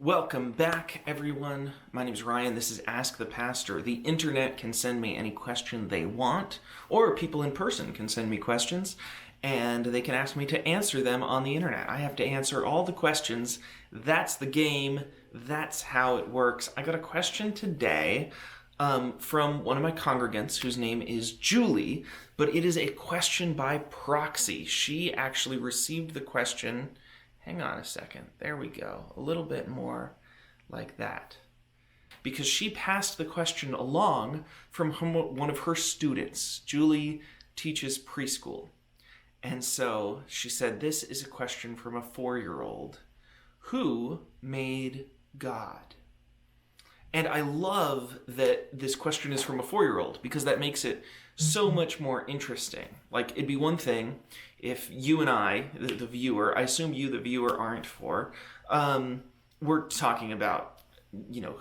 Welcome back, everyone. My name is Ryan. This is Ask the Pastor. The internet can send me any question they want, or people in person can send me questions, and they can ask me to answer them on the internet. I have to answer all the questions. That's the game. That's how it works. I got a question today from one of my congregants whose name is Julie, but it is a question by proxy. She actually received the question. Hang on a second. There we go. A little bit more like that. Because she passed the question along from one of her students. Julie teaches preschool. And so she said, this is a question from a 4-year-old. Who made God? And I love that this question is from a 4-year-old because that makes it so much more interesting. Like, it'd be one thing if you and I, the viewer, I assume you, the viewer, aren't 4, we're talking about,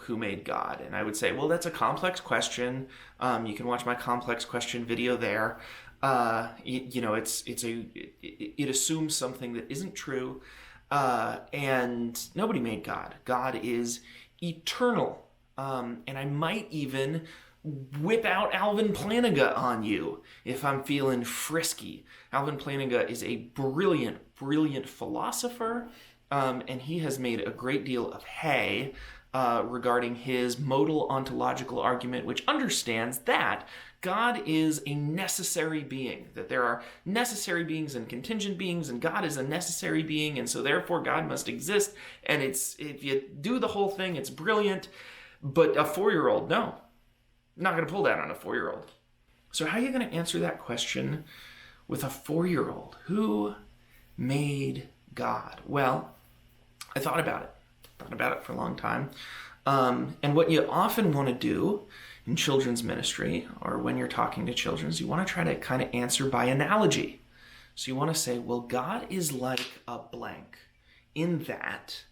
who made God. And I would say, well, that's a complex question. You can watch my complex question video there. It assumes something that isn't true. And nobody made God. God is eternal. And I might even whip out Alvin Plantinga on you if I'm feeling frisky. Alvin Plantinga is a brilliant philosopher, and he has made a great deal of hay regarding his modal ontological argument, which understands that God is a necessary being, that there are necessary beings and contingent beings, and God is a necessary being, and so therefore God must exist, and if you do the whole thing, it's brilliant. But a 4-year-old, no. I'm not going to pull that on a 4-year-old. So how are you going to answer that question with a 4-year-old? Who made God? Well, I thought about it for a long time. And what you often want to do in children's ministry, or when you're talking to children, is you want to try to kind of answer by analogy. So you want to say, well, God is like a blank in that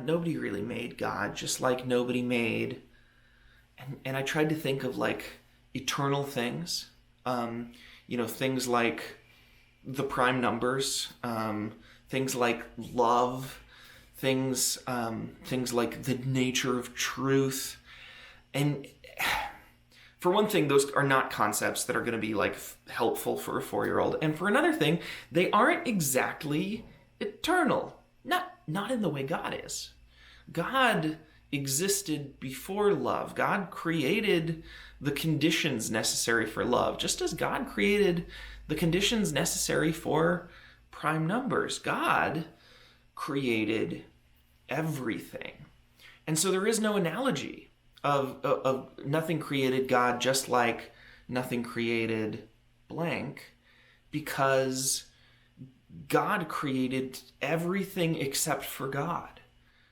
nobody really made God, just like nobody made. And I tried to think of like eternal things, things like the prime numbers, things like love, things like the nature of truth. And for one thing, those are not concepts that are going to be like helpful for a 4-year-old. And for another thing, they aren't exactly eternal. Not in the way God is. God existed before love. God created the conditions necessary for love, just as God created the conditions necessary for prime numbers. God created everything. And so there is no analogy of nothing created God just like nothing created blank, because God created everything except for God.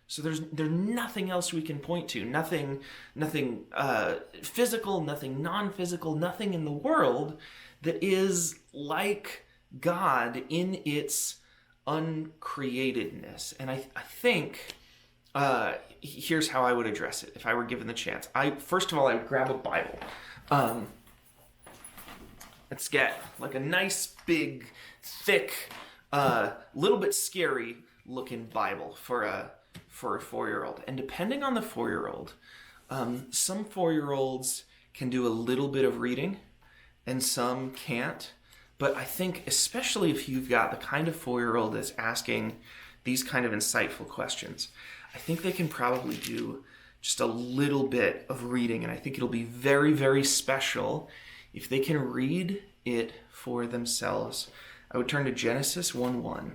So there's nothing else we can point to. Nothing physical, nothing non-physical, nothing in the world that is like God in its uncreatedness. And I think here's how I would address it if I were given the chance. First of all, I would grab a Bible. Let's get like a nice, big, thick, little bit scary looking Bible for a 4-year-old. And depending on the 4-year-old, some 4-year-olds can do a little bit of reading and some can't. But I think especially if you've got the kind of 4-year-old that's asking these kind of insightful questions, I think they can probably do just a little bit of reading. And I think it'll be very, very special if they can read it for themselves. I would turn to Genesis 1:1,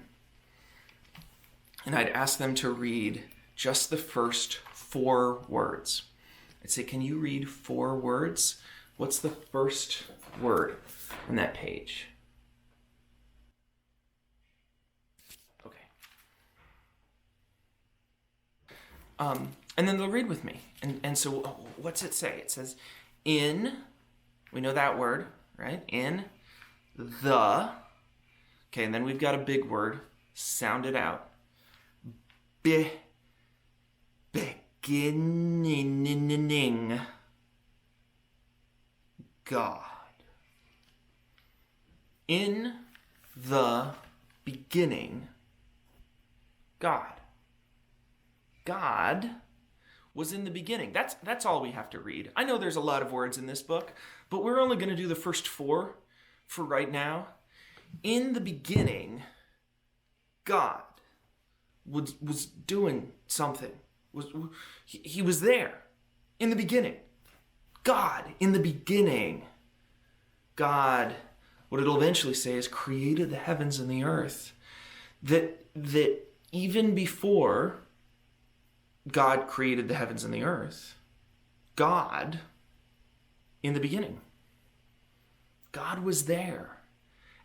and I'd ask them to read just the first 4 words. I'd say, can you read 4 words? What's the first word on that page? Okay. And then they'll read with me. And so what's it say? It says, in, we know that word, right? In the, okay, and then we've got a big word, sound it out. Beginning God. In the beginning, God. God was in the beginning. That's all we have to read. I know there's a lot of words in this book, but we're only going to do the first 4 for right now. In the beginning, God was doing something. He was there in the beginning. God in the beginning. God, what it'll eventually say is, created the heavens and the earth. That even before God created the heavens and the earth, God in the beginning. God was there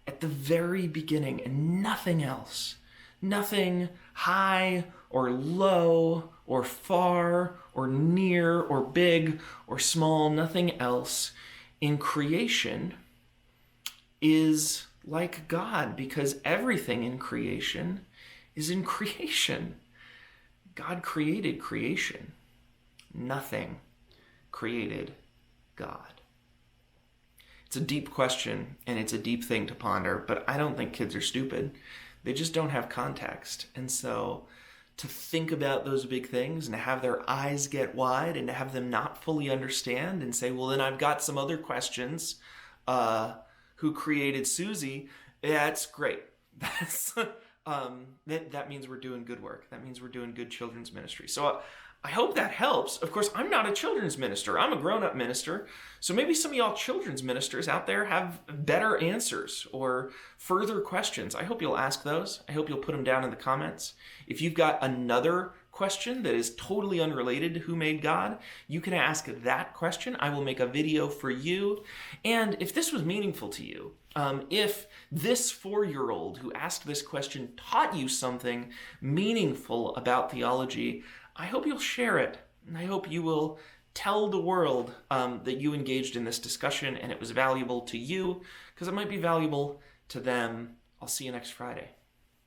at the very beginning and nothing else. Nothing high or low or far or near or big or small, nothing else in creation is like God, because everything in creation is in creation. God created creation. Nothing created God. It's a deep question and it's a deep thing to ponder, but I don't think kids are stupid. They just don't have context. And so to think about those big things and to have their eyes get wide and to have them not fully understand and say, well, then I've got some other questions. Who created Susie? That's great. That means we're doing good work. That means we're doing good children's ministry. So I hope that helps. Of course, I'm not a children's minister. I'm a grown-up minister. So maybe some of y'all children's ministers out there have better answers or further questions. I hope you'll ask those. I hope you'll put them down in the comments. If you've got another question that is totally unrelated to who made God, you can ask that question. I will make a video for you. And if this was meaningful to you, if this 4-year-old who asked this question taught you something meaningful about theology, I hope you'll share it. And I hope you will tell the world that you engaged in this discussion and it was valuable to you, because it might be valuable to them. I'll see you next Friday.